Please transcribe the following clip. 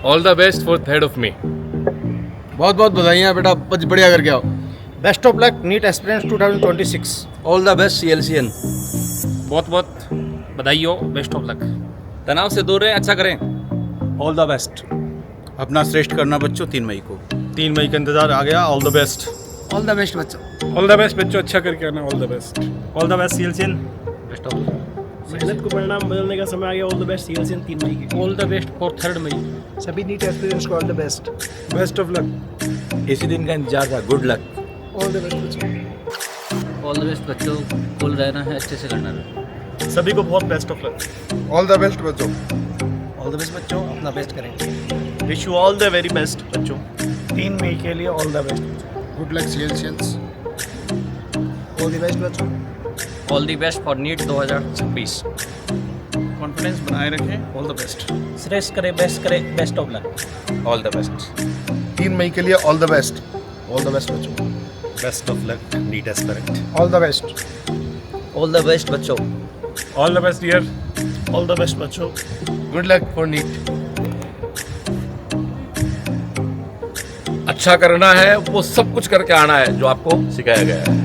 All the best for third of May. बहुत बहुत बधाइयाँ बेटा, बढ़िया करके आओ। Best of luck NEET aspirants 2026। All the best CLCN। बहुत बहुत बधाई हो, बेस्ट ऑफ लक। तनाव से दूर रहें, अच्छा करें। All the best. अपना श्रेष्ठ करना बच्चों 3 मई को। 3 मई का इंतजार आ गया। All the best. All the best बच्चों। ऑल द बेस्ट बच्चों, अच्छा करके आना। All the best. All the best CLCN। Best of luck. मेहनत को परिणाम बदलने का समय आ गया। ऑल द बेस्ट CLCN 3 मई की। ऑल द बेस्ट फॉर 3 मई। सभी नीट एस्पिरेंट्स को all the best. Best of luck. इसी दिन का इंतजार था। Good luck. All the best बच्चों। ऑल द बेस्ट बच्चों, कूल रहना है, अच्छे से करना है। सभी को बहुत best of luck. All the best बच्चों। ऑल द बेस्ट बच्चों, अपना बेस्ट करेंगे। Wish you all the very best बच्चों। 3 मई के लिए all the best. Good luck CLCNs। All the best बच्चों। All the best for NEET 2026। Confidence बनाए रखें। All the best. श्रेष्ठ करे, बेस्ट करे, best of luck. All the best. 3 मई के लिए all the best. All the best बच्चों। Best of luck NEET aspirant. All the best. All the best बच्चों। All the best dear. All the best बच्चों। Good luck for NEET. अच्छा करना है, वो सब कुछ करके आना है जो आपको सिखाया गया है।